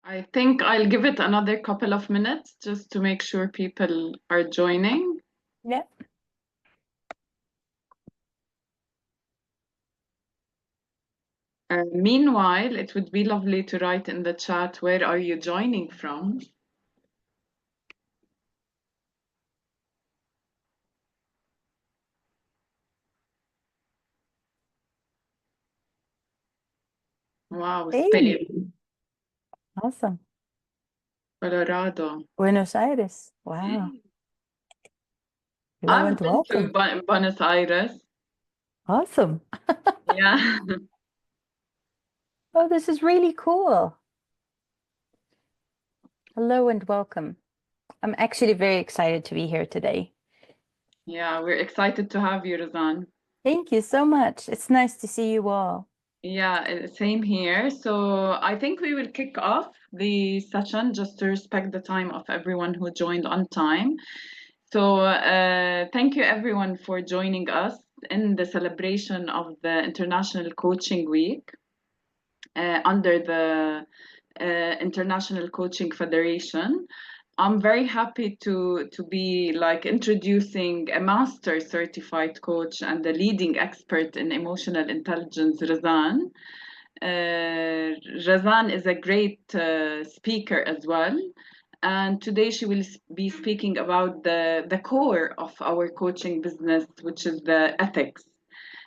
I think I'll give it another couple of minutes just to make sure people are joining. Yep. Meanwhile, it would be lovely to write in the chat, where are you joining from? Wow, Hey, Spain, awesome. Colorado. Buenos Aires. Wow. Hello I've and been to welcome. Buenos Aires. Awesome. Yeah. Oh, this is really cool. Hello and welcome. I'm actually very excited to be here today. Yeah, we're excited to have you, Razan. Thank you so much. It's nice to see you all. Yeah, same here. So I think we will kick off the session just to respect the time of everyone who joined on time. So thank you everyone for joining us in the celebration of the International Coaching Week under the International Coaching Federation. I'm very happy to be like introducing a master certified coach and the leading expert in emotional intelligence, Razan. Razan is a great speaker as well. And today she will be speaking about the core of our coaching business, which is the ethics.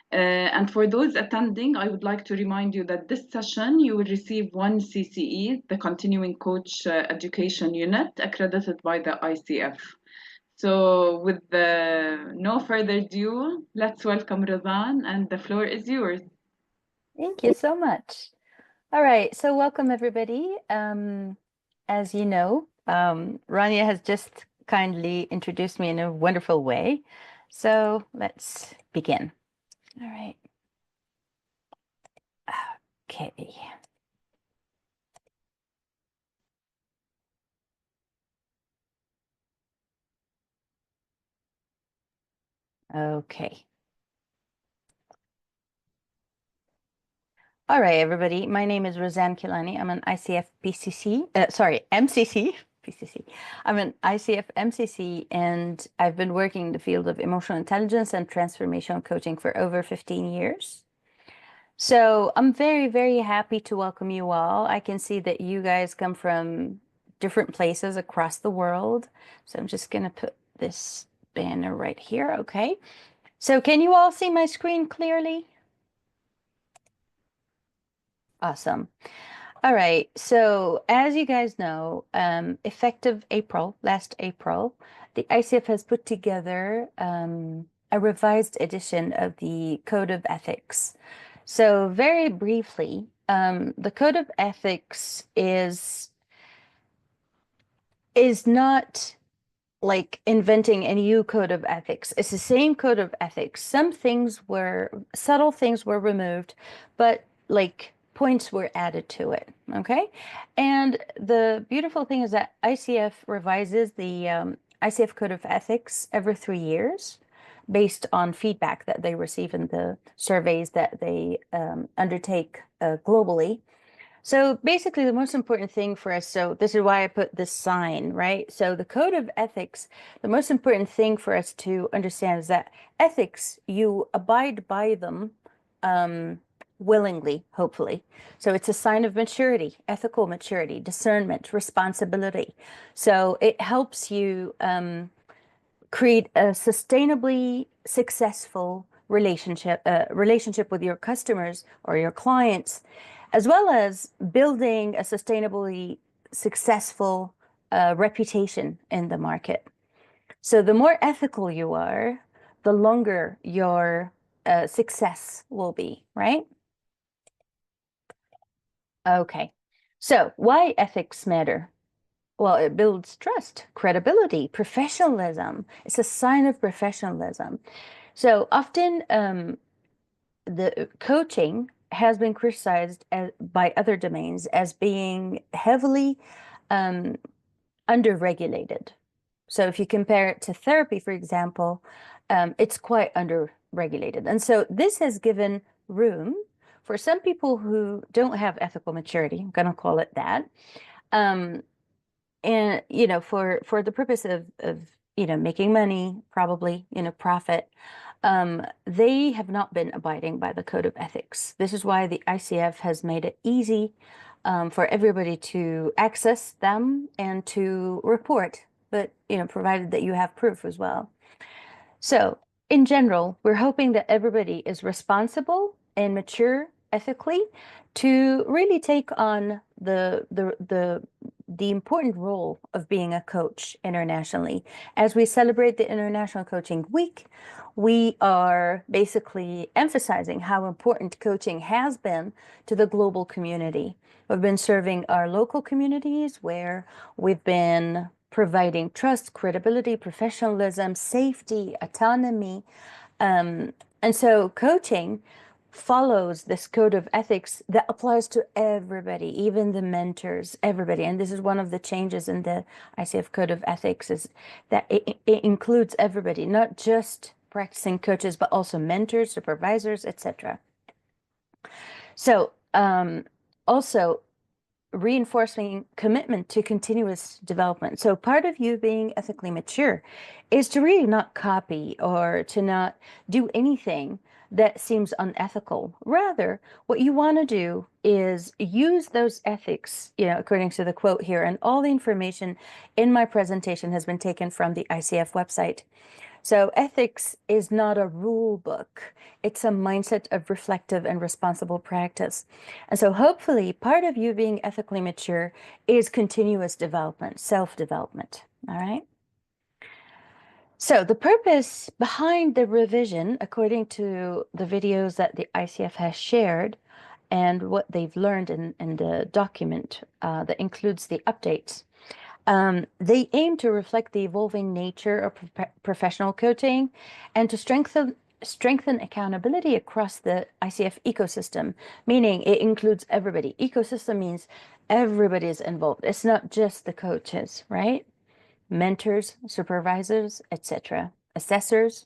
And for those attending, I would like to remind you that this session you will receive one CCE, the Continuing Coach Education Unit, accredited by the ICF. So with no further ado, let's welcome Razan, and the floor is yours. Thank you so much. All right, so welcome everybody. As you know, Rania has just kindly introduced me in a wonderful way. So let's begin. All right. Okay. Okay. All right, everybody. My name is Razan Kilani. I'm an ICF MCC, PCC. I'm an ICF MCC, and I've been working in the field of emotional intelligence and transformational coaching for over 15 years. So I'm very, very happy to welcome you all. I can see that you guys come from different places across the world. So I'm just going to put this banner right here. Okay. So can you all see my screen clearly? Awesome. All right. So as you guys know, effective last April, the ICF has put together a revised edition of the Code of Ethics. So very briefly, the Code of Ethics is not like inventing a new code of ethics. It's the same code of ethics. Some subtle things were removed, but like points were added to it. Okay. And the beautiful thing is that ICF revises the ICF Code of Ethics every 3 years based on feedback that they receive in the surveys that they undertake globally. So basically, the most important thing for us, so this is why I put this sign, right? So the code of ethics, the most important thing for us to understand is that ethics, you abide by them willingly, hopefully. So it's a sign of maturity, ethical maturity, discernment, responsibility. So it helps you create a sustainably successful relationship with your customers or your clients, as well as building a sustainably successful reputation in the market. So the more ethical you are, the longer your success will be, right? Okay. So why ethics matter? Well, it builds trust, credibility, professionalism. It's a sign of professionalism. So often, the coaching has been criticized by other domains as being heavily underregulated. So if you compare it to therapy, for example, it's quite underregulated. And so this has given room for some people who don't have ethical maturity, I'm going to call it that, And for the purpose of making money, probably profit, they have not been abiding by the code of ethics. This is why the ICF has made it easy for everybody to access them and to report, but provided that you have proof as well. So, in general, we're hoping that everybody is responsible and mature ethically to really take on the important role of being a coach internationally. As we celebrate the International Coaching Week, we are basically emphasizing how important coaching has been to the global community. We've been serving our local communities where we've been providing trust, credibility, professionalism, safety, autonomy. And so coaching follows this code of ethics that applies to everybody, even the mentors, everybody. And this is one of the changes in the ICF Code of Ethics, is that it includes everybody, not just practicing coaches, but also mentors, supervisors, etc. So also reinforcing commitment to continuous development. So part of you being ethically mature is to really not copy or to not do anything that seems unethical. Rather, what you want to do is use those ethics, according to the quote here, and all the information in my presentation has been taken from the ICF website. So ethics is not a rule book. It's a mindset of reflective and responsible practice. And so hopefully part of you being ethically mature is continuous development, self-development. All right. So the purpose behind the revision, according to the videos that the ICF has shared and what they've learned in the document that includes the updates, they aim to reflect the evolving nature of professional coaching and to strengthen accountability across the ICF ecosystem, meaning it includes everybody. Ecosystem means everybody is involved. It's not just the coaches, right? Mentors, supervisors, etc., assessors,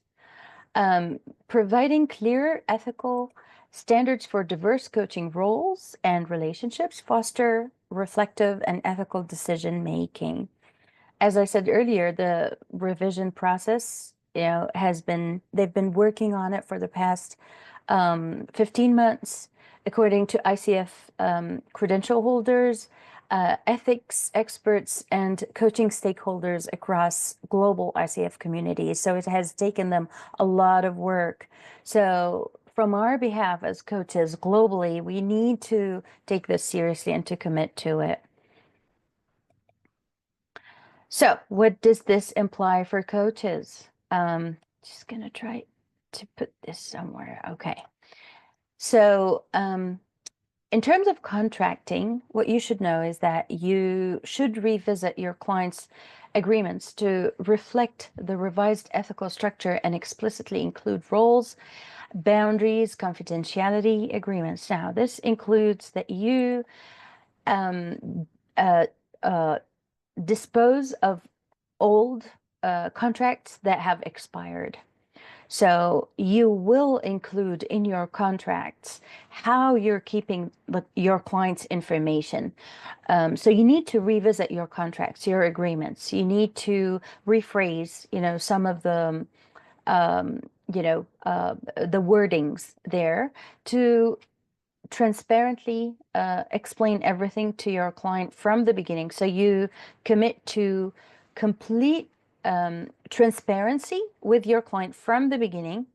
providing clear ethical standards for diverse coaching roles and relationships, foster reflective and ethical decision making. As I said earlier, the revision process, they've been working on it for the past 15 months, according to ICF credential holders, ethics experts, and coaching stakeholders across global ICF communities. So it has taken them a lot of work. So from our behalf as coaches globally, we need to take this seriously and to commit to it. So what does this imply for coaches? Just gonna try to put this somewhere. Okay. So in terms of contracting, what you should know is that you should revisit your client's agreements to reflect the revised ethical structure and explicitly include roles, boundaries, confidentiality agreements. Now, this includes that you dispose of old contracts that have expired. So you will include in your contracts how you're keeping your client's information. So you need to revisit your contracts, your agreements. You need to rephrase, some of the, the wordings there to transparently explain everything to your client from the beginning. So you commit to complete transparency with your client from the beginning,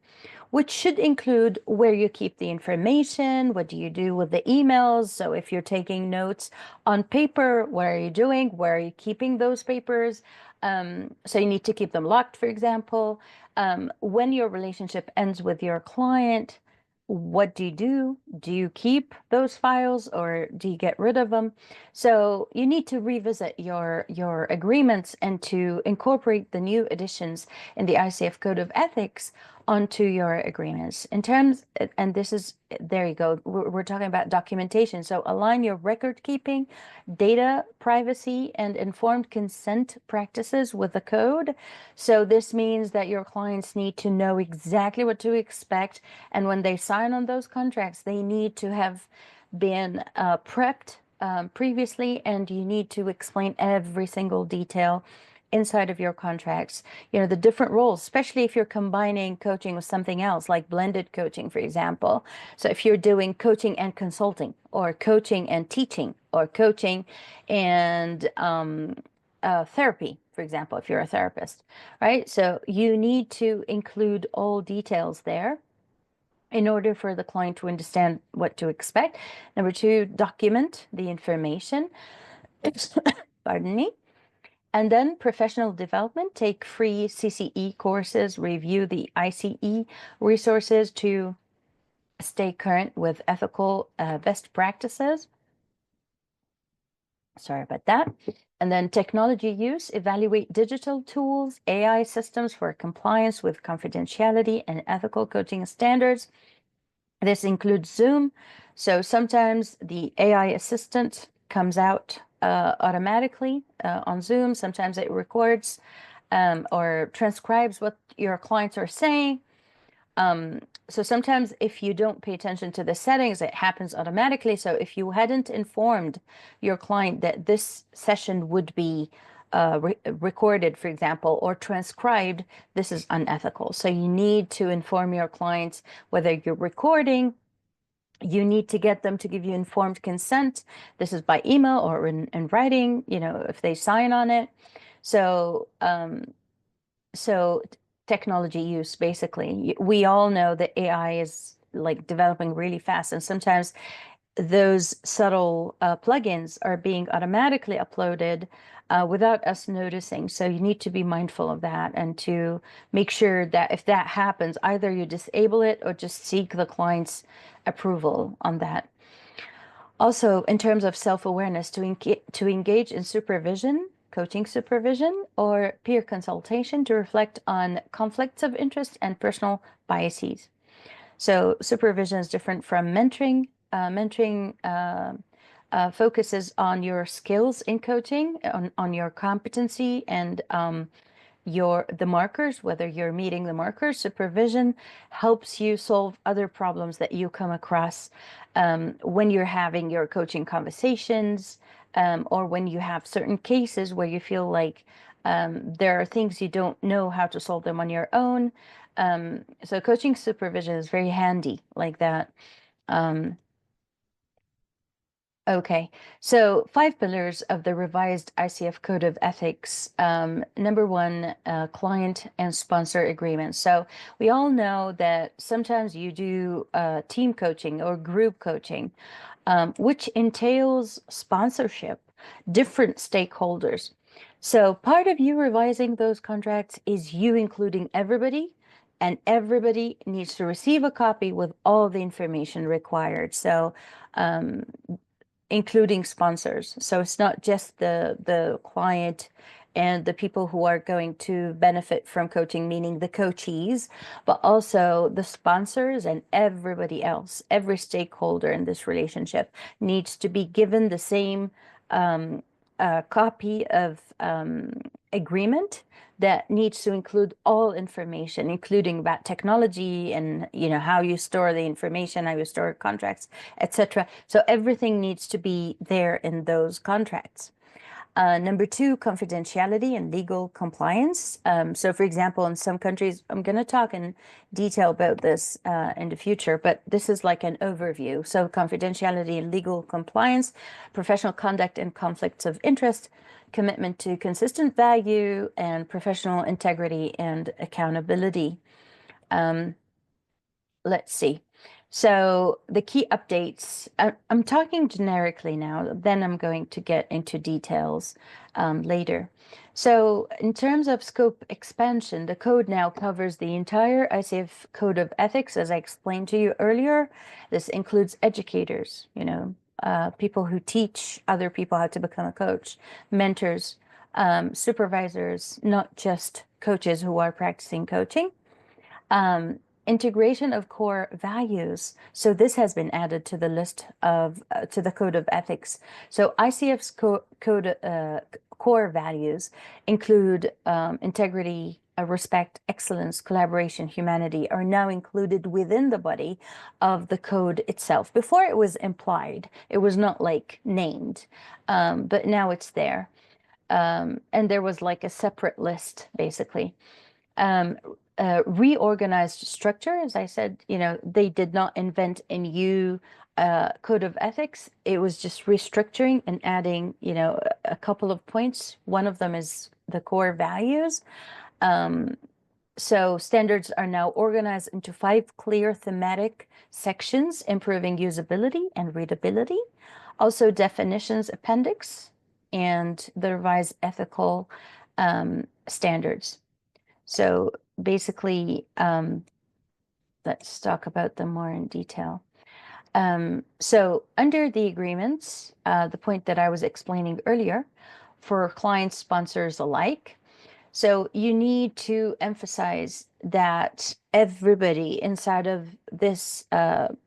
which should include where you keep the information, what do you do with the emails. So if you're taking notes on paper, what are you doing? Where are you keeping those papers? So you need to keep them locked, for example. When your relationship ends with your client, what do you do? Do you keep those files or do you get rid of them? So you need to revisit your agreements and to incorporate the new additions in the ICF Code of Ethics onto your agreements. In terms, and this is, there you go, we're talking about documentation. So align your record keeping, data privacy, and informed consent practices with the code. So this means that your clients need to know exactly what to expect. And when they sign on those contracts, they need to have been prepped previously, and you need to explain every single detail inside of your contracts. You know, the different roles, especially if you're combining coaching with something else, like blended coaching, for example. So if you're doing coaching and consulting, or coaching and teaching, or coaching and therapy, for example, if you're a therapist, right? So you need to include all details there in order for the client to understand what to expect. Number two, document the information. Pardon me. And then professional development, take free CCE courses, review the ICE resources to stay current with ethical best practices. Sorry about that. And then technology use, evaluate digital tools, AI systems for compliance with confidentiality and ethical coaching standards. This includes Zoom. So sometimes the AI assistant comes out automatically on Zoom. Sometimes it records or transcribes what your clients are saying. So sometimes if you don't pay attention to the settings, it happens automatically. So if you hadn't informed your client that this session would be recorded, for example, or transcribed, this is unethical. So you need to inform your clients whether you're recording. You need to get them to give you informed consent. This is by email or in writing, you know, if they sign on it. So so technology use, basically. We all know that AI is like developing really fast, and sometimes those subtle plugins are being automatically uploaded without us noticing. So you need to be mindful of that and to make sure that if that happens, either you disable it or just seek the client's approval on that. Also, in terms of self-awareness, to engage in supervision, coaching supervision, or peer consultation to reflect on conflicts of interest and personal biases. So supervision is different from mentoring. Mentoring focuses on your skills in coaching, on your competency and the markers, whether you're meeting the markers. Supervision helps you solve other problems that you come across when you're having your coaching conversations, or when you have certain cases where you feel like there are things you don't know how to solve them on your own. So coaching supervision is very handy like that. Okay, so 5 pillars of the revised ICF Code of Ethics. Number one, client and sponsor agreements. So we all know that sometimes you do team coaching or group coaching, which entails sponsorship, different stakeholders. So part of you revising those contracts is you including everybody, and everybody needs to receive a copy with all the information required. So including sponsors. So it's not just the client and the people who are going to benefit from coaching, meaning the coachees, but also the sponsors and everybody else. Every stakeholder in this relationship needs to be given the same copy of agreement that needs to include all information, including about technology and, you know, how you store the information, how you store contracts, etc. So everything needs to be there in those contracts. Number two, confidentiality and legal compliance. So for example, in some countries, I'm going to talk in detail about this in the future, but this is like an overview. So confidentiality and legal compliance, professional conduct and conflicts of interest, commitment to consistent value, and professional integrity and accountability. Let's see. So the key updates, I'm talking generically now, then I'm going to get into details later. So in terms of scope expansion, the code now covers the entire ICF Code of Ethics, as I explained to you earlier. This includes educators, you know, people who teach other people how to become a coach, mentors, supervisors, not just coaches who are practicing coaching. Integration of core values. So this has been added to the list of to the Code of Ethics. So ICF's core values include integrity, respect, excellence, collaboration, humanity are now included within the body of the code itself. Before it was implied, it was not like named, but now it's there. And there was like a separate list, basically. Reorganized structure, as I said, they did not invent a new code of ethics. It was just restructuring and adding, a couple of points. One of them is the core values. So standards are now organized into 5 clear thematic sections, improving usability and readability. Also definitions appendix and the revised ethical standards. So basically, let's talk about them more in detail. So under the agreements, the point that I was explaining earlier, for clients, sponsors alike, so you need to emphasize that everybody inside of this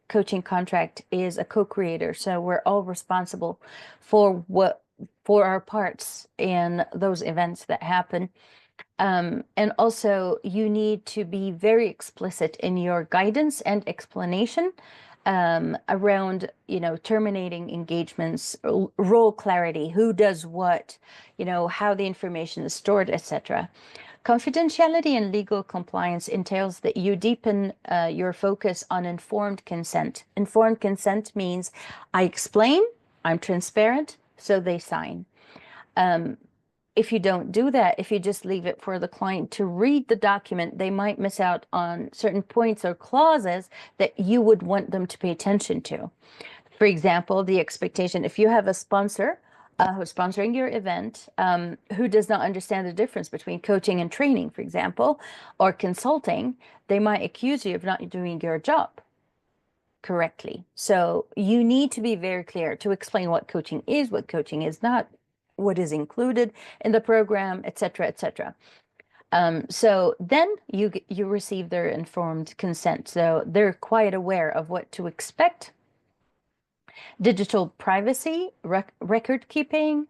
coaching contract is a co-creator. So we're all responsible for our parts in those events that happen. And also you need to be very explicit in your guidance and explanation around, terminating engagements, role clarity, who does what, how the information is stored, etc. Confidentiality and legal compliance entails that you deepen your focus on informed consent. Informed consent means I explain, I'm transparent, so they sign. If you don't do that, if you just leave it for the client to read the document, they might miss out on certain points or clauses that you would want them to pay attention to. For example, the expectation, if you have a sponsor who's sponsoring your event, who does not understand the difference between coaching and training, for example, or consulting, they might accuse you of not doing your job correctly. So you need to be very clear to explain what coaching is not, what is included in the program, etc., etc. So then you receive their informed consent. So they're quite aware of what to expect. Digital privacy, record keeping,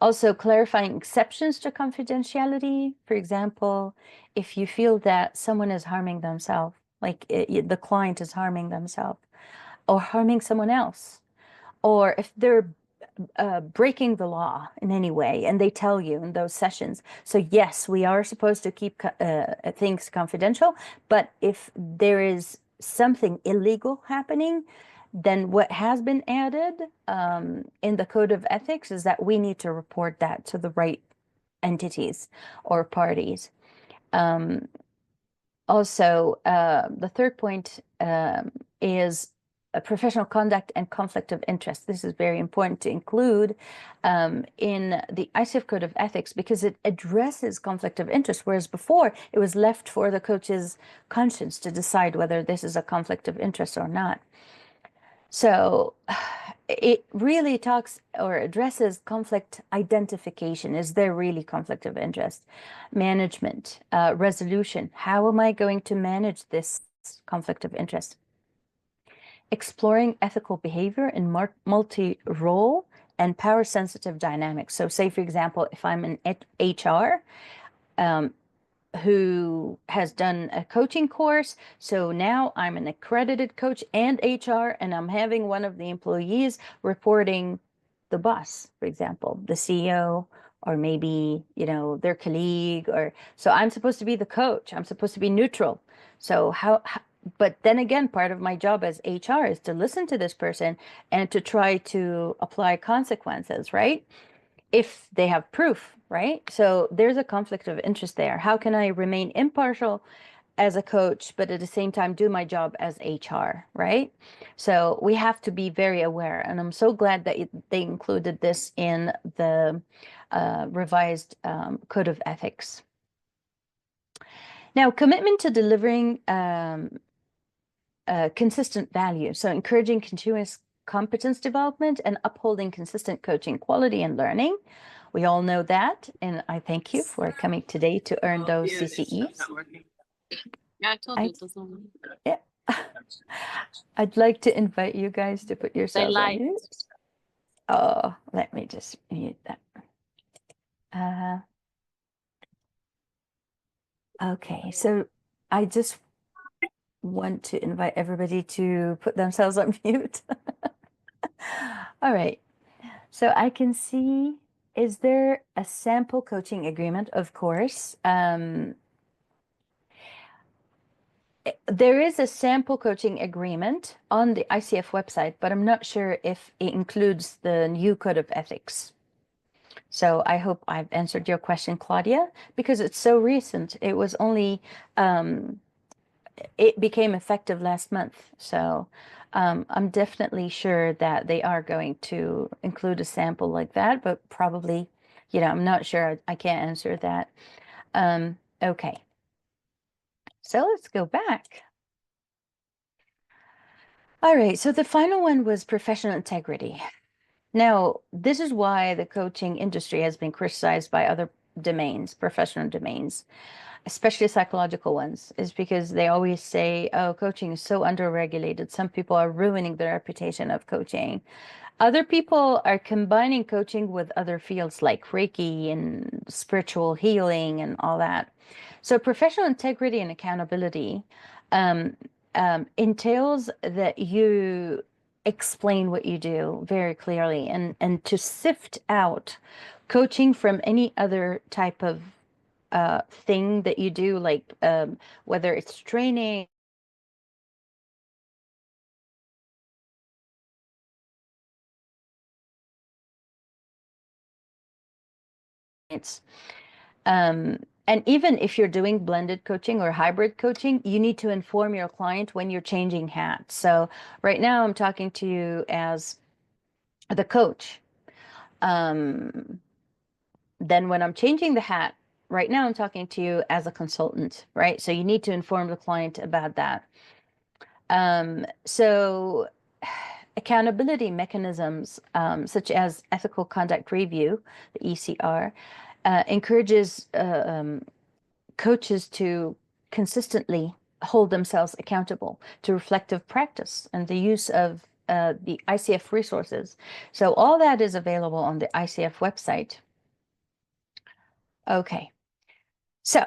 also clarifying exceptions to confidentiality. For example, if you feel that someone is harming themselves, like the client is harming themselves or harming someone else, or if they're breaking the law in any way, and they tell you in those sessions. So yes, we are supposed to keep things confidential, but if there is something illegal happening, then what has been added in the Code of Ethics is that we need to report that to the right entities or parties. Also, the third point is professional conduct and conflict of interest. This is very important to include in the ICF Code of Ethics because it addresses conflict of interest, whereas before it was left for the coach's conscience to decide whether this is a conflict of interest or not. So it really talks or addresses conflict identification. Is there really conflict of interest? Management, resolution. How am I going to manage this conflict of interest? Exploring ethical behavior in multi-role and power-sensitive dynamics. So say, for example, if I'm an HR who has done a coaching course, so now I'm an accredited coach and HR, and I'm having one of the employees reporting the boss, for example, the CEO, or maybe, their colleague, or so I'm supposed to be the coach. I'm supposed to be neutral. So but then again, part of my job as HR is to listen to this person and to try to apply consequences, right? If they have proof, right? So there's a conflict of interest there. How can I remain impartial as a coach, but at the same time do my job as HR, right? So we have to be very aware. And I'm so glad that they included this in the revised Code of Ethics. Now, commitment to delivering consistent value. So encouraging continuous competence development and upholding consistent coaching quality and learning. We all know that, and I thank you for coming today to earn those CCEs. Yeah, I told you it doesn't work. Yeah. I'd like to invite you guys to put yourselves on mute. Oh, let me just mute that. Okay, so I just want to invite everybody to put themselves on mute. All right, so I can see, is there a sample coaching agreement? Of course. There is a sample coaching agreement on the ICF website, but I'm not sure if it includes the new code of ethics. So I hope I've answered your question, Claudia, because it's so recent. It was only, it became effective last month. So I'm definitely sure that they are going to include a sample like that, but probably, I'm not sure. I can't answer that. Okay. So let's go back. All right, so the final one was professional integrity. Now, this is why the coaching industry has been criticized by other domains, professional domains, especially psychological ones, is because they always say, oh, coaching is so underregulated. Some people are ruining the reputation of coaching. Other people are combining coaching with other fields like Reiki and spiritual healing and all that. So professional integrity and accountability um, entails that you explain what you do very clearly and to sift out coaching from any other type of thing that you do, like whether it's training, it's and even if you're doing blended coaching or hybrid coaching, you need to inform your client when you're changing hats. So right now I'm talking to you as the coach. Then when I'm changing the hat, right now I'm talking to you as a consultant, right? So you need to inform the client about that. So accountability mechanisms, such as ethical conduct review, the ECR, encourages coaches to consistently hold themselves accountable to reflective practice and the use of the ICF resources. So all that is available on the ICF website. Okay, so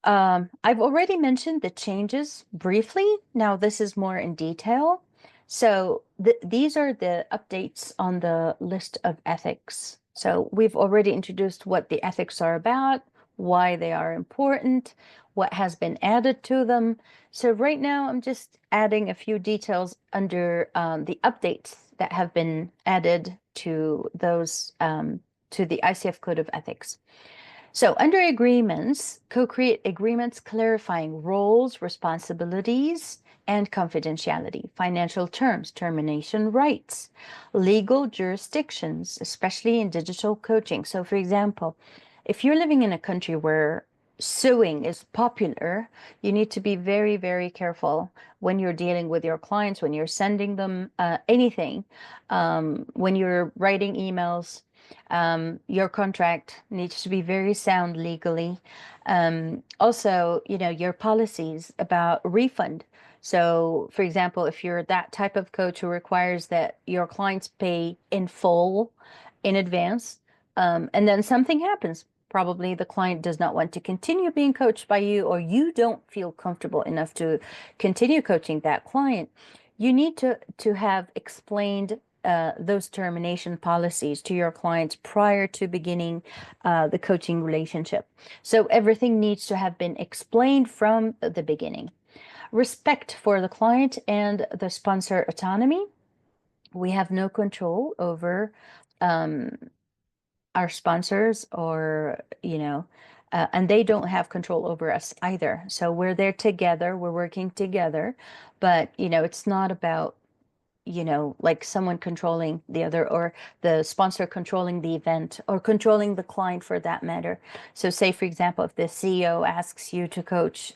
I've already mentioned the changes briefly. Now this is more in detail. So these are the updates on the list of ethics. So we've already introduced what the ethics are about, why they are important, what has been added to them. So right now I'm just adding a few details under the updates that have been added to those to the ICF Code of Ethics. So under agreements, co-create agreements clarifying roles, responsibilities, and confidentiality, financial terms, termination rights, legal jurisdictions, especially in digital coaching. So for example, if you're living in a country where suing is popular, you need to be very, very careful when you're dealing with your clients, when you're sending them anything, when you're writing emails. Your contract needs to be very sound legally. Also, your policies about refund. So, for example, if you're that type of coach who requires that your clients pay in full in advance, and then something happens, probably the client does not want to continue being coached by you, or you don't feel comfortable enough to continue coaching that client, you need to have explained those termination policies to your clients prior to beginning the coaching relationship. So everything needs to have been explained from the beginning. Respect for the client and the sponsor autonomy. We have no control over our sponsors or, and they don't have control over us either. So we're there together, we're working together, but, it's not about like someone controlling the other or the sponsor controlling the event or controlling the client for that matter. So say, for example, if the CEO asks you to coach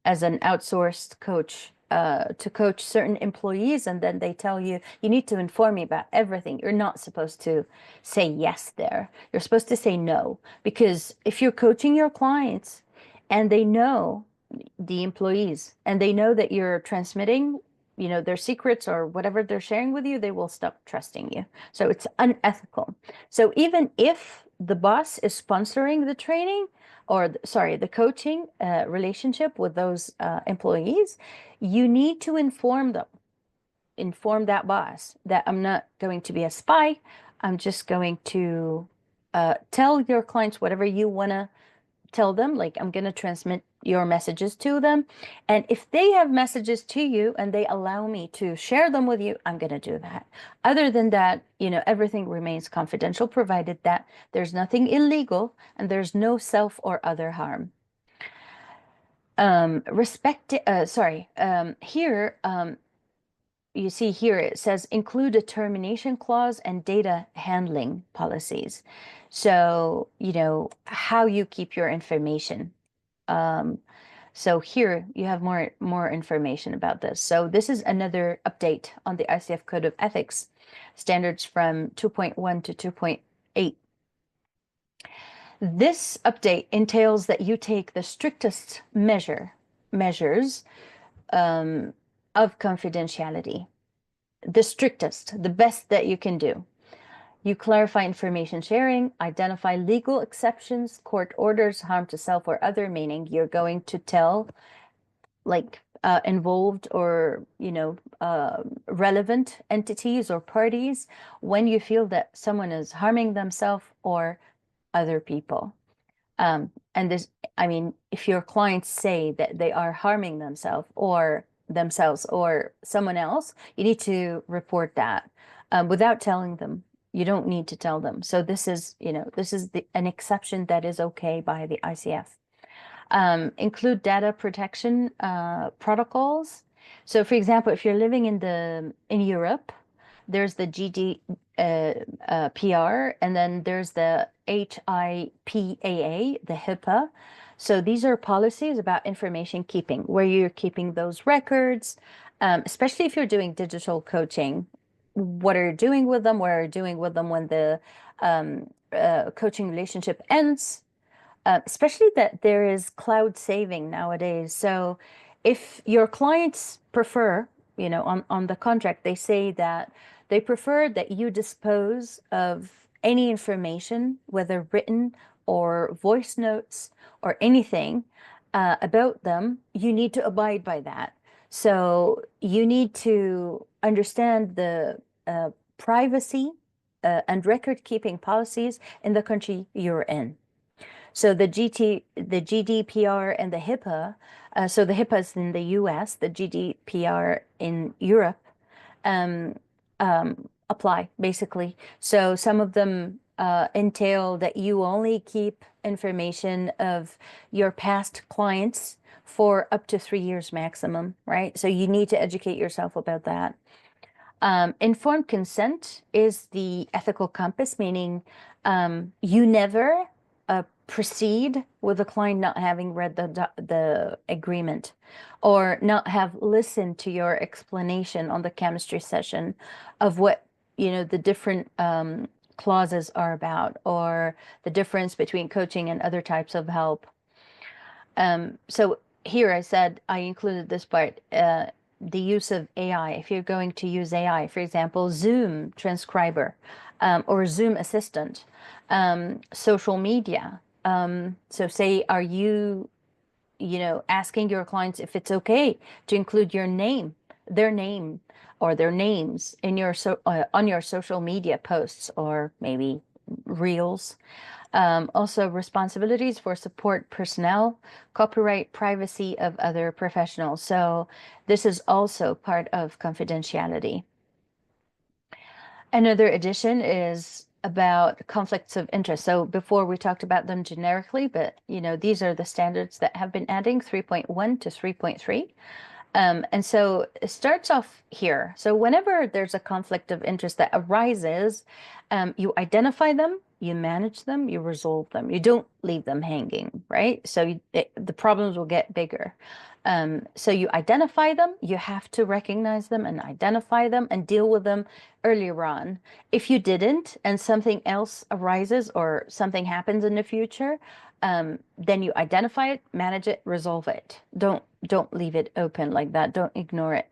as an outsourced coach to coach certain employees, and then they tell you, you need to inform me about everything. You're not supposed to say yes there. You're supposed to say no, because if you're coaching your clients and they know the employees and they know that you're transmitting their secrets or whatever they're sharing with you, they will stop trusting you. So it's unethical. So even if the boss is sponsoring the training, or sorry, the coaching relationship with those employees, you need to inform them, inform that boss that I'm not going to be a spy. I'm just going to tell your clients whatever you want to tell them. Like, I'm going to transmit your messages to them. And if they have messages to you and they allow me to share them with you, I'm going to do that. Other than that, everything remains confidential, provided that there's nothing illegal and there's no self or other harm. Here, you see here, it says include a termination clause and data handling policies. So, how you keep your information. So here you have more information about this. So this is another update on the ICF Code of Ethics standards from 2.1 to 2.8. This update entails that you take the strictest measures of confidentiality, the strictest, the best that you can do. You clarify information sharing, identify legal exceptions, court orders, harm to self or other, meaning you're going to tell involved or, relevant entities or parties when you feel that someone is harming themselves or other people. And this, if your clients say that they are harming themselves or someone else, you need to report that without telling them. You don't need to tell them. So this is, an exception that is okay by the ICF. Include data protection protocols. So, for example, if you're living in Europe, there's the GDPR, and then there's the HIPAA, the HIPAA. So these are policies about information keeping, where you're keeping those records, especially if you're doing digital coaching. What are you doing with them? What are you doing with them when the coaching relationship ends? Especially that there is cloud saving nowadays. So if your clients prefer, on the contract, they say that they prefer that you dispose of any information, whether written or voice notes or anything about them, you need to abide by that. So you need to understand the privacy and record keeping policies in the country you're in. So the GDPR and the HIPAA, so the HIPAA is in the US, the GDPR in Europe apply, basically. So some of them entail that you only keep information of your past clients for up to 3 years maximum, right? So you need to educate yourself about that. Informed consent is the ethical compass, meaning you never proceed with the client not having read the agreement or not have listened to your explanation on the chemistry session of what the different clauses are about, or the difference between coaching and other types of help. So here I said I included this part, the use of AI. If you're going to use AI, for example, Zoom transcriber or Zoom assistant, social media. So say, are you, asking your clients if it's okay to include their name or their names in your on your social media posts or maybe reels. Also responsibilities for support personnel, copyright, privacy of other professionals. So this is also part of confidentiality. Another addition is about conflicts of interest. So before we talked about them generically, but these are the standards that have been adding 3.1 to 3.3. And so it starts off here. So whenever there's a conflict of interest that arises, you identify them, you manage them, you resolve them. You don't leave them hanging, right? So the problems will get bigger. So you identify them, you have to recognize them and identify them and deal with them earlier on. If you didn't and something else arises or something happens in the future, then you identify it, manage it, resolve it. Don't leave it open like that. Don't ignore it.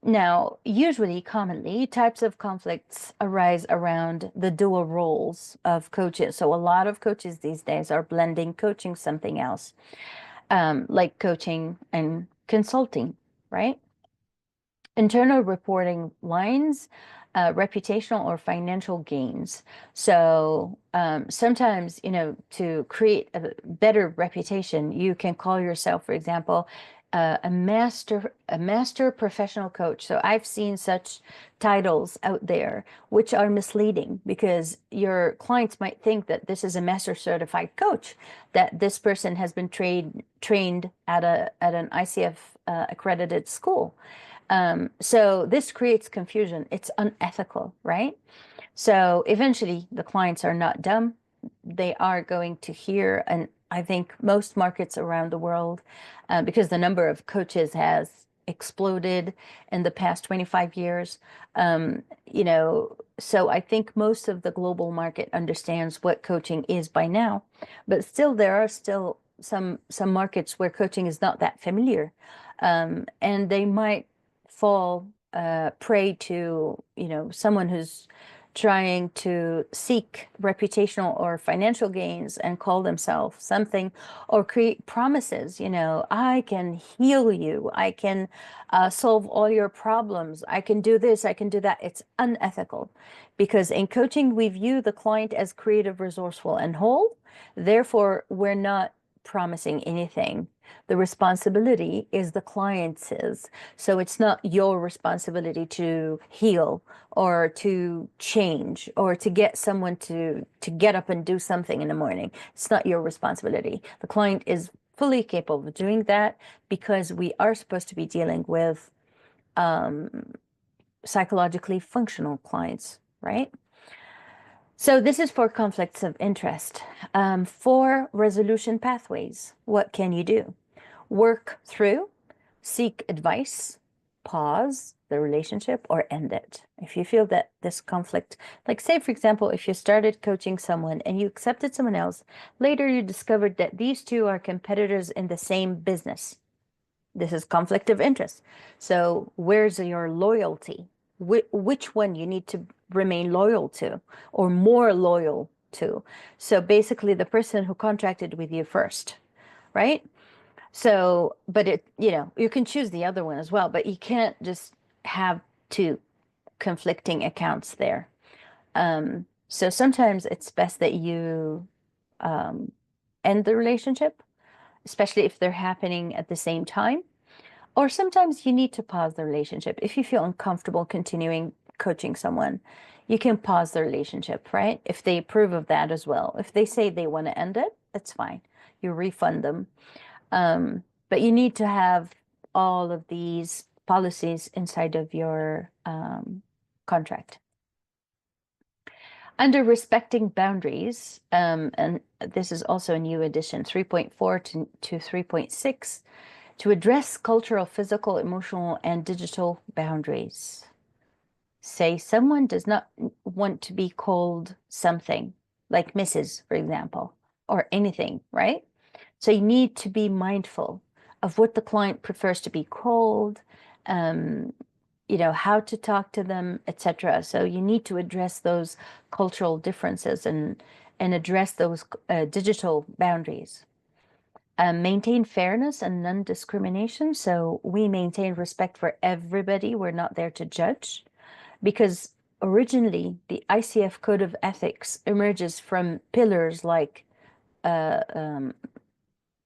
Now, usually, commonly, types of conflicts arise around the dual roles of coaches. So a lot of coaches these days are blending coaching something else, like coaching and consulting, right? Internal reporting lines, reputational or financial gains. So sometimes, to create a better reputation, you can call yourself, for example, a master professional coach. So I've seen such titles out there, which are misleading because your clients might think that this is a master certified coach, that this person has been trained at an ICF accredited school. So this creates confusion. It's unethical, right? So eventually the clients are not dumb. They are going to hear, and I think most markets around the world, because the number of coaches has exploded in the past 25 years, so I think most of the global market understands what coaching is by now, but still there are still some markets where coaching is not that familiar, and they might fall prey to, someone who's trying to seek reputational or financial gains and call themselves something, or create promises, I can heal you, I can solve all your problems, I can do this, I can do that. It's unethical because in coaching, we view the client as creative, resourceful, and whole. Therefore, we're not promising anything. The responsibility is the client's. So it's not your responsibility to heal or to change or to get someone to get up and do something in the morning. It's not your responsibility. The client is fully capable of doing that because we are supposed to be dealing with psychologically functional clients, right? So this is for conflicts of interest. For resolution pathways, what can you do? Work through, seek advice, pause the relationship, or end it. If you feel that this conflict, like say, for example, if you started coaching someone and you accepted someone else, later you discovered that these two are competitors in the same business. This is conflict of interest. So where's your loyalty? Which one you need to remain loyal to or more loyal to? So basically the person who contracted with you first, right? So, but you can choose the other one as well, but you can't just have two conflicting accounts there. So sometimes it's best that you end the relationship, especially if they're happening at the same time. Or sometimes you need to pause the relationship. If you feel uncomfortable continuing coaching someone, you can pause the relationship, right? If they approve of that as well. If they say they want to end it, that's fine. You refund them. But you need to have all of these policies inside of your contract. Under respecting boundaries, and this is also a new edition, 3.4 to 3.6, to address cultural, physical, emotional, and digital boundaries. Say someone does not want to be called something, like Mrs., for example, or anything, right? So you need to be mindful of what the client prefers to be called, how to talk to them, etc. So you need to address those cultural differences and address those digital boundaries. Maintain fairness and non-discrimination. So we maintain respect for everybody. We're not there to judge, because originally the ICF Code of Ethics emerges from pillars like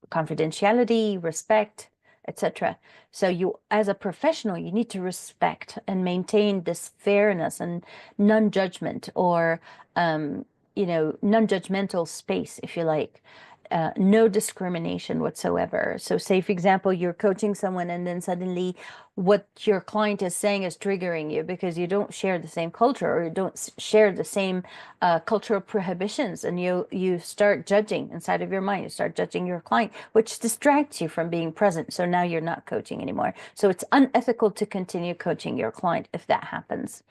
confidentiality, respect, etc. So you, as a professional, you need to respect and maintain this fairness and non-judgment, or non-judgmental space, if you like. No discrimination whatsoever. So say, for example, you're coaching someone and then suddenly what your client is saying is triggering you because you don't share the same culture, or you don't share the same cultural prohibitions, and you start judging inside of your mind. You start judging your client, which distracts you from being present. So now you're not coaching anymore. So it's unethical to continue coaching your client if that happens.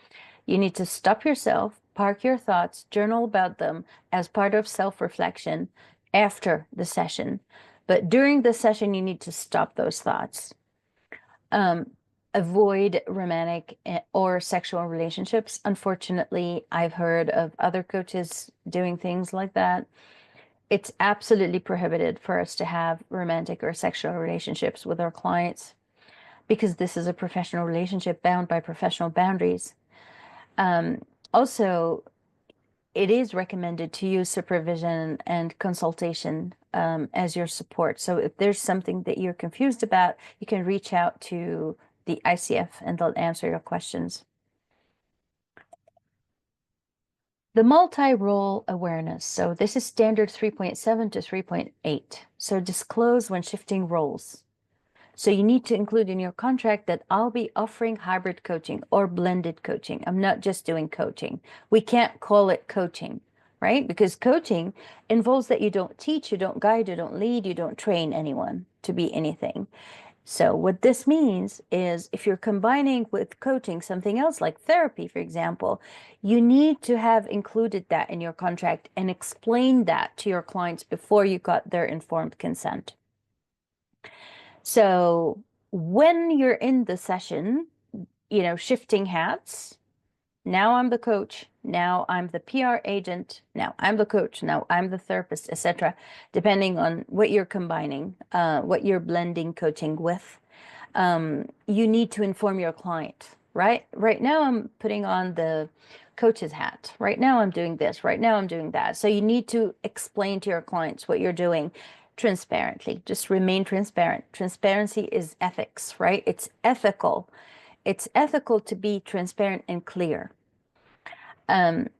You need to stop yourself, park your thoughts, journal about them as part of self-reflection after the session. But during the session, you need to stop those thoughts. avoid romantic or sexual relationships. Unfortunately, I've heard of other coaches doing things like that. It's absolutely prohibited for us to have romantic or sexual relationships with our clients because this is a professional relationship bound by professional boundaries. Also, it is recommended to use supervision and consultation as your support. So if there's something that you're confused about, you can reach out to the ICF and they'll answer your questions. The multi-role awareness. So this is standard 3.7 to 3.8. So disclose when shifting roles. So you need to include in your contract that I'll be offering hybrid coaching or blended coaching. I'm not just doing coaching. We can't call it coaching, right? Because coaching involves that you don't teach, you don't guide, you don't lead, you don't train anyone to be anything. So what this means is if you're combining with coaching something else like therapy, for example, you need to have included that in your contract and explain that to your clients before you got their informed consent. So when you're in the session, shifting hats, now I'm the coach, now I'm the PR agent, now I'm the coach, now I'm the therapist, etc., depending on what you're combining, what you're blending coaching with. You need to inform your client, right? Right now I'm putting on the coach's hat. Right now I'm doing this. Right now I'm doing that. So you need to explain to your clients what you're doing transparently. Just remain transparent. Transparency is ethics, right? It's ethical. It's ethical to be transparent and clear.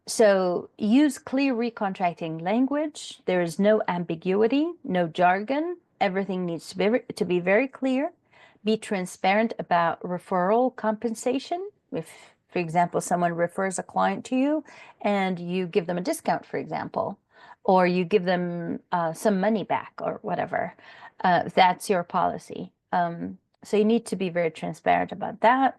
So use clear recontracting language. There is no ambiguity, no jargon. Everything needs to be very clear. Be transparent about referral compensation. If, for example, someone refers a client to you and you give them a discount, for example, or you give them some money back or whatever, that's your policy. So you need to be very transparent about that.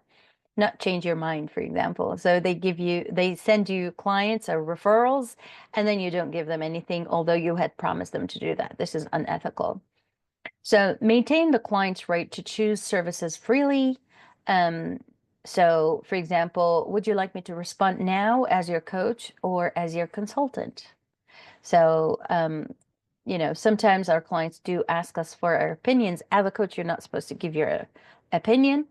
Not change your mind, for example. So they send you clients or referrals, and then you don't give them anything, although you had promised them to do that. This is unethical. So maintain the client's right to choose services freely. So, for example, would you like me to respond now as your coach or as your consultant? So, sometimes our clients do ask us for our opinions. As a coach, you're not supposed to give your opinion.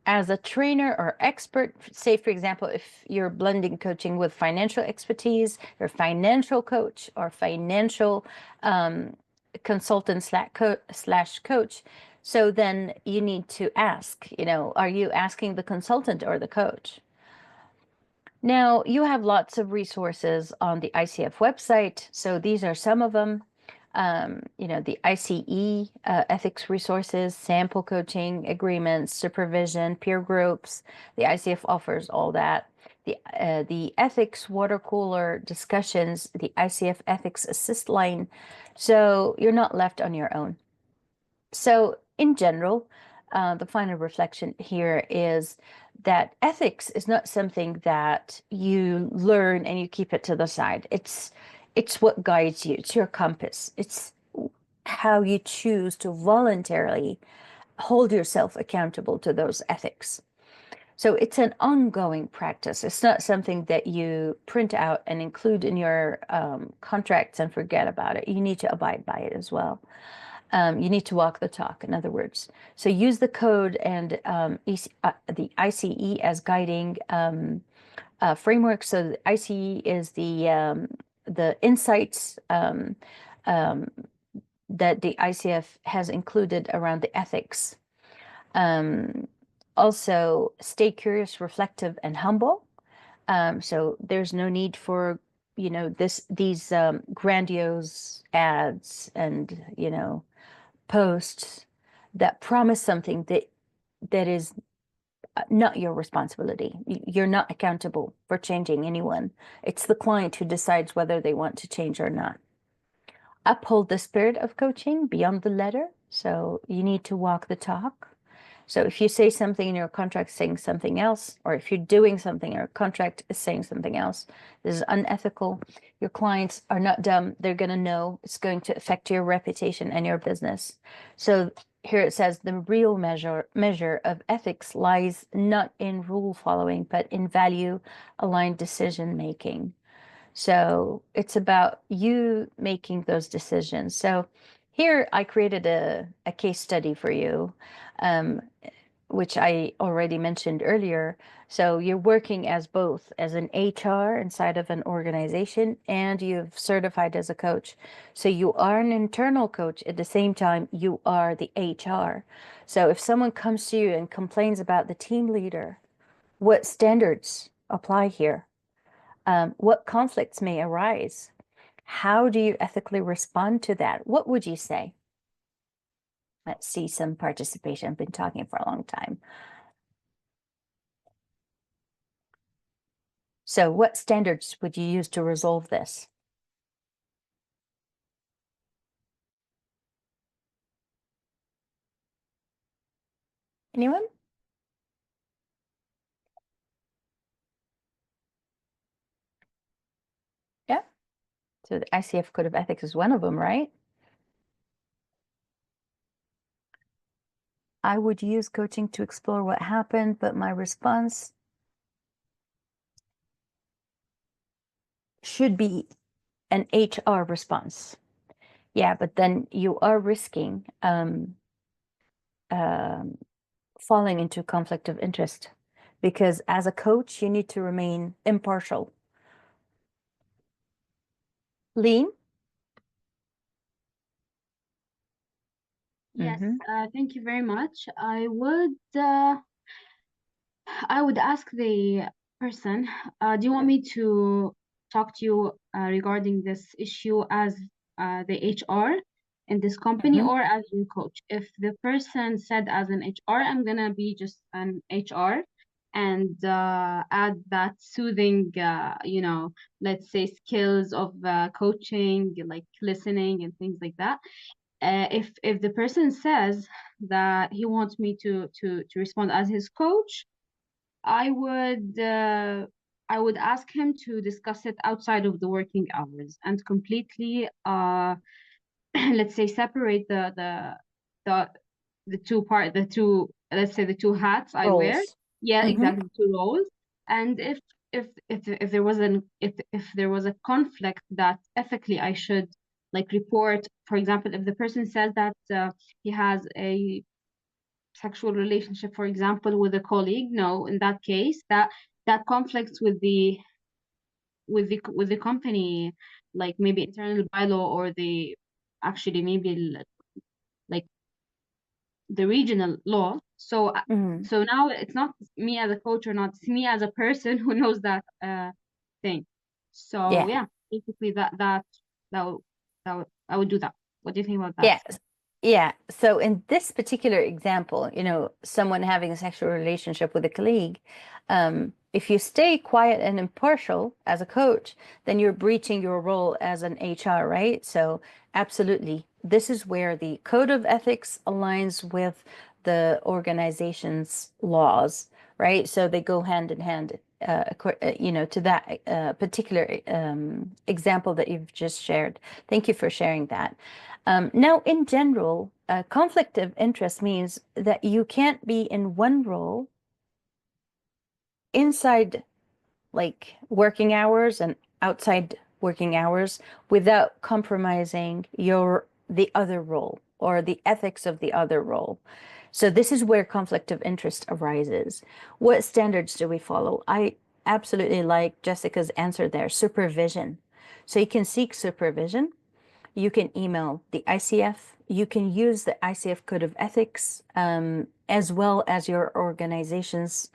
As a trainer or expert, say, for example, if you're blending coaching with financial expertise, you're a financial coach or financial consultant slash coach. So then you need to ask, are you asking the consultant or the coach? Now, you have lots of resources on the ICF website. So these are some of them. The ICE ethics resources, sample coaching agreements, supervision, peer groups. The ICF offers all that. The ethics water cooler discussions, the ICF ethics assist line. So you're not left on your own. So in general, the final reflection here is that ethics is not something that you learn and you keep it to the side. It's what guides you. It's your compass. It's how you choose to voluntarily hold yourself accountable to those ethics. So it's an ongoing practice. It's not something that you print out and include in your contracts and forget about it. You need to abide by it as well. You need to walk the talk, in other words. So use the code and the ICE as guiding framework. So the ICE is the insights that the ICF has included around the ethics. Also, stay curious, reflective, and humble. So there's no need for these grandiose ads and posts that promise something that is not your responsibility. You're not accountable for changing anyone. It's the client who decides whether they want to change or not. Uphold the spirit of coaching beyond the letter. So you need to walk the talk. So if you say something in your contract saying something else, or if you're doing something in your contract is saying something else, this is unethical. Your clients are not dumb. They're going to know it's going to affect your reputation and your business. So here it says the real measure of ethics lies not in rule following, but in value aligned decision making. So it's about you making those decisions. So here I created a case study for you, which I already mentioned earlier. So you're working as both as an HR inside of an organization, and you've certified as a coach. So you are an internal coach at the same time you are the HR. So if someone comes to you and complains about the team leader, what standards apply here? What conflicts may arise? How do you ethically respond to that? What would you say? Let's see some participation. I've been talking for a long time. So what standards would you use to resolve this? Anyone? Yeah. So the ICF Code of Ethics is one of them, right? I would use coaching to explore what happened, but my response should be an HR response. Yeah, but then you are risking falling into conflict of interest, because as a coach, you need to remain impartial. Lean? Yes, Mhm. thank you very much. I would ask the person, do you want me to talk to you regarding this issue as the HR in this company Mhm. or as your coach? If the person said as an HR, I'm gonna be just an HR and add that soothing, let's say skills of coaching, like listening and things like that. If the person says that he wants me to respond as his coach, I would ask him to discuss it outside of the working hours and completely let's say separate the the two, let's say, the two hats I wear. Roles. Yeah, Mhm. exactly, two roles. And if there was if there was a conflict that ethically I should like report, for example, if the person says that he has a sexual relationship, for example, with a colleague, no, in that case, that conflicts with the company, like maybe internal bylaw or the actually maybe like the regional law. So Mhm. so now it's not me as a coach or not, it's me as a person who knows that thing. So Yeah. yeah, basically that I would do that. What do you think about that? Yeah. Yeah. So in this particular example, someone having a sexual relationship with a colleague, if you stay quiet and impartial as a coach, then you're breaching your role as an HR, right? So absolutely. This is where the code of ethics aligns with the organization's laws, right? So they go hand in hand, to that particular example that you've just shared. Thank you for sharing that. Now, in general, conflict of interest means that you can't be in one role inside like working hours and outside working hours without compromising the other role or the ethics of the other role. So this is where conflict of interest arises. What standards do we follow? I absolutely like Jessica's answer there, supervision. So you can seek supervision. You can email the ICF. You can use the ICF Code of Ethics, as well as your organization's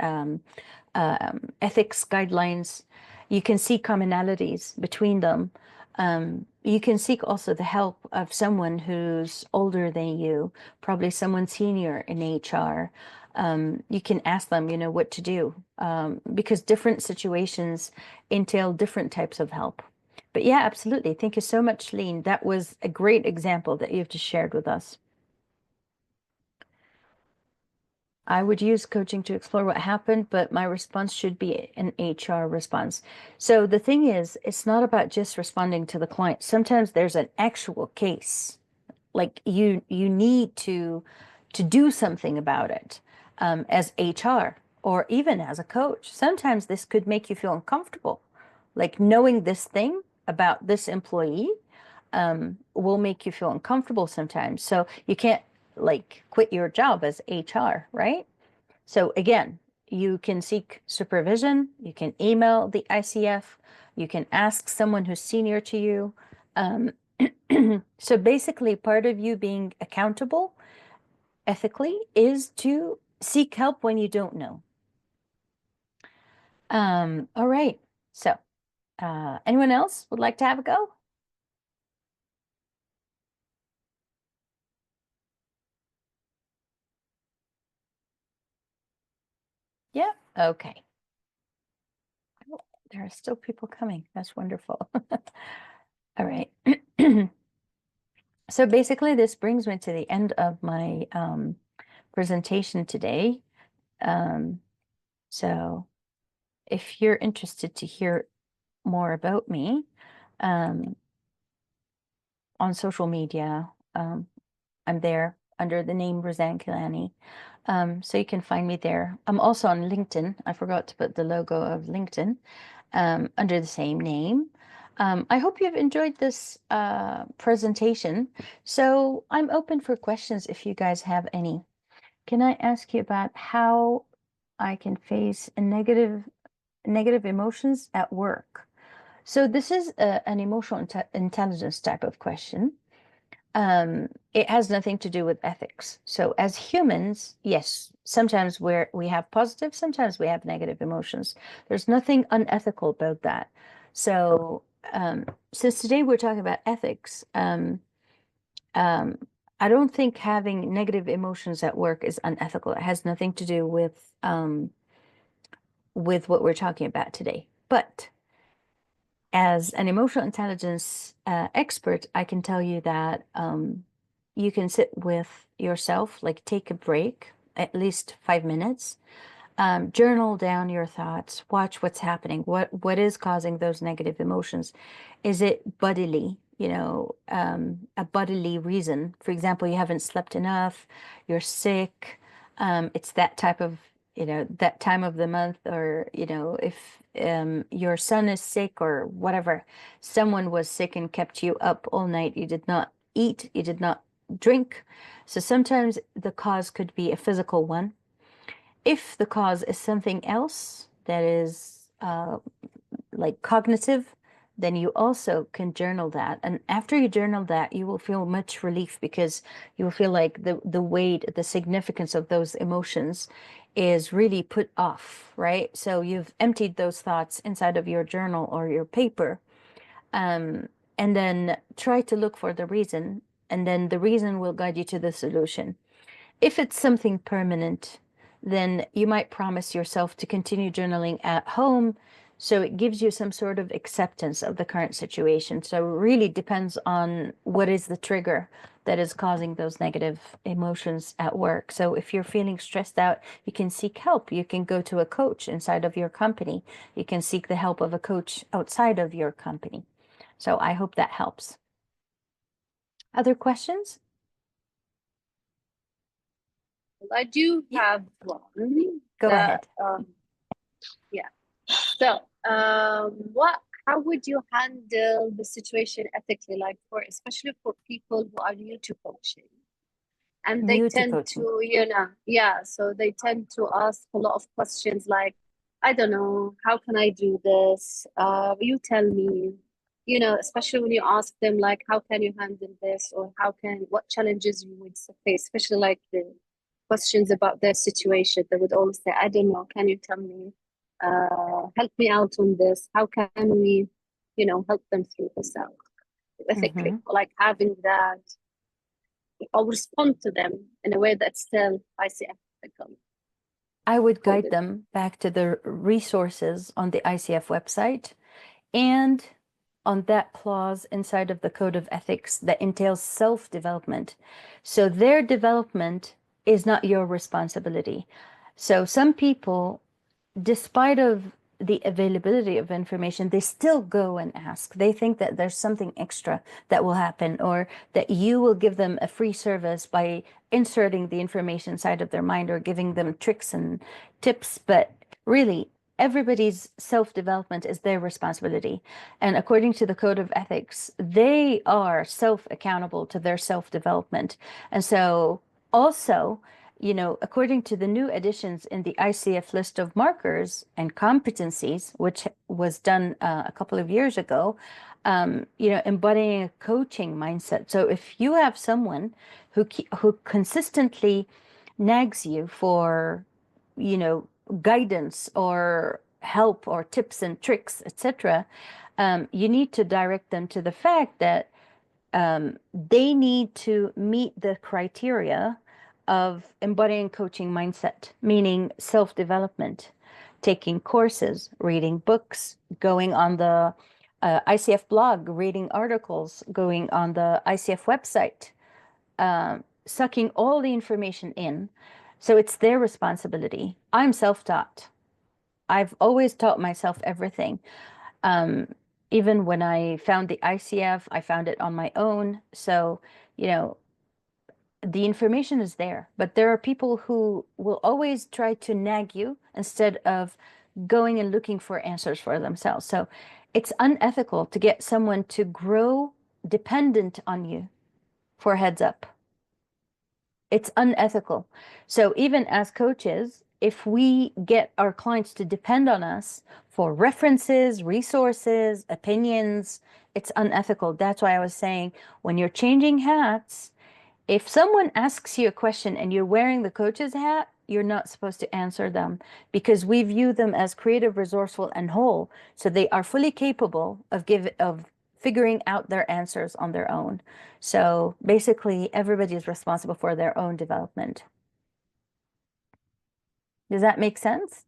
ethics guidelines. You can see commonalities between them. You can seek also the help of someone who's older than you, probably someone senior in HR. You can ask them, what to do, because different situations entail different types of help. But yeah, absolutely. Thank you so much, Lean. That was a great example that you've just shared with us. I would use coaching to explore what happened, but my response should be an HR response. So the thing is, it's not about just responding to the client. Sometimes there's an actual case. Like you need to do something about it as HR or even as a coach. Sometimes this could make you feel uncomfortable. Like knowing this thing about this employee will make you feel uncomfortable sometimes. So you can't like quit your job as HR, right? So again, you can seek supervision, you can email the ICF, you can ask someone who's senior to you. So basically, part of you being accountable ethically is to seek help when you don't know. All right. So anyone else would like to have a go? Yeah. Okay. Oh, there are still people coming. That's wonderful. All right. So basically, this brings me to the end of my presentation today. So if you're interested to hear more about me on social media, I'm there under the name Razan Kilani. So you can find me there. I'm also on LinkedIn. I forgot to put the logo of LinkedIn under the same name. I hope you've enjoyed this presentation. So I'm open for questions if you guys have any. Can I ask you about how I can face a negative emotions at work? So this is an emotional intelligence type of question. It has nothing to do with ethics. So as humans, yes, sometimes we have positive, sometimes we have negative emotions. There's nothing unethical about that. So since today we're talking about ethics, I don't think having negative emotions at work is unethical. It has nothing to do with what we're talking about today. But as an emotional intelligence expert, I can tell you that you can sit with yourself, like take a break, at least 5 minutes, journal down your thoughts, watch what's happening, what is causing those negative emotions. Is it bodily, a bodily reason? For example, you haven't slept enough, you're sick, it's that type of, that time of the month, or, if your son is sick or whatever, someone was sick and kept you up all night, you did not eat, you did not drink. So sometimes the cause could be a physical one. If the cause is something else that is like cognitive, then you also can journal that. And after you journal that, you will feel much relief because you will feel like the weight, the significance of those emotions is really put off, right? So you've emptied those thoughts inside of your journal or your paper. And then try to look for the reason, and then the reason will guide you to the solution. If it's something permanent, then you might promise yourself to continue journaling at home. So it gives you some sort of acceptance of the current situation. So it really depends on what is the trigger that is causing those negative emotions at work. So if you're feeling stressed out, you can seek help. You can go to a coach inside of your company. You can seek the help of a coach outside of your company. So I hope that helps. Other questions? I do Yeah. have one. Go ahead. Yeah. So, how would you handle the situation ethically, like especially for people who are new to coaching? And they New to tend coaching. to, so they tend to ask a lot of questions like, I don't know, how can I do this? You tell me, especially when you ask them, like, how can you handle this? Or what challenges you would face, especially like the questions about their situation. They would always say, I don't know, can you tell me? Help me out on this. How can we, help them through this out ethically? Like having that, or respond to them in a way that's still ICF ethical. I would guide them back to the resources on the ICF website and on that clause inside of the Code of Ethics that entails self-development. So their development is not your responsibility. So some people, despite of the availability of information, they still go and ask. They think that there's something extra that will happen, or that you will give them a free service by inserting the information inside of their mind or giving them tricks and tips. But really, everybody's self-development is their responsibility. And according to the Code of Ethics, they are self-accountable to their self-development. And so also, you know, according to the new additions in the ICF list of markers and competencies, which was done a couple of years ago, you know, embodying a coaching mindset. So if you have someone who consistently nags you for, you know, guidance or help or tips and tricks, etc., you need to direct them to the fact that they need to meet the criteria of embodying coaching mindset, meaning self-development, taking courses, reading books, going on the ICF blog, reading articles, going on the ICF website, sucking all the information in. So it's their responsibility. I'm self-taught. I've always taught myself everything. Even when I found the ICF, I found it on my own. So, you know, the information is there, but there are people who will always try to nag you instead of going and looking for answers for themselves. So it's unethical to get someone to grow dependent on you for heads up. It's unethical. So even as coaches, if we get our clients to depend on us for references, resources, opinions, it's unethical. That's why I was saying, when you're changing hats, if someone asks you a question and you're wearing the coach's hat, you're not supposed to answer them, because we view them as creative, resourceful, and whole. So they are fully capable of figuring out their answers on their own. So basically, everybody is responsible for their own development. Does that make sense?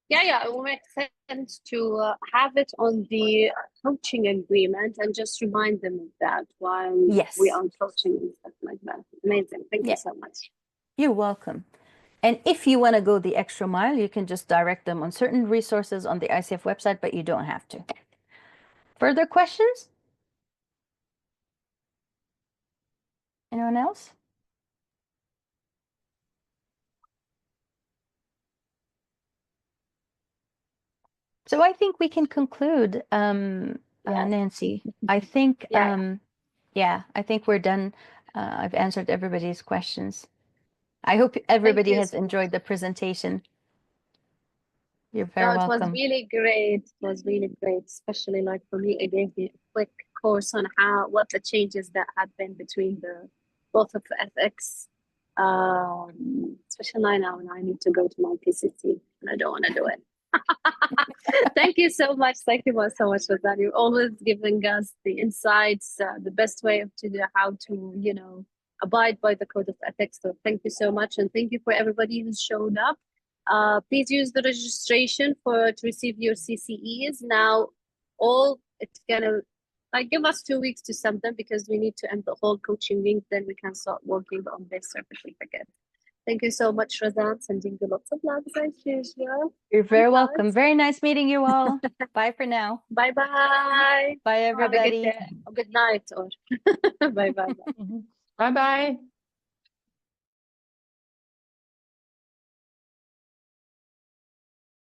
Yeah, it will make sense to have it on the coaching agreement and just remind them of that while Yes. we are coaching and stuff like that. Amazing. Thank you so much. You're welcome. And if you want to go the extra mile, you can just direct them on certain resources on the ICF website, but you don't have to. Further questions? Anyone else? So I think we can conclude, Nancy. I think, yeah, I think we're done. I've answered everybody's questions. I hope everybody has enjoyed the presentation. You're very welcome. It was really great. It was really great, especially like for me, it gave me a quick course on what the changes that happened between both of ethics. Especially now when I need to go to my PCC and I don't want to do it. Thank you so much. Thank you so much for that. You're always giving us the insights, the best way to do how to, you know, abide by the Code of Ethics. So thank you so much. And thank you for everybody who's showed up. Please use the registration to receive your CCEs. Now, it's gonna give us 2 weeks to send them, because we need to end the whole coaching week. Then we can start working on this certificate. Thank you so much, Razan. Sending you lots of love as usual. You're very welcome. Very nice meeting you all. Bye for now. Bye-bye. Bye, everybody. Have a good night. Or bye-bye. Bye-bye.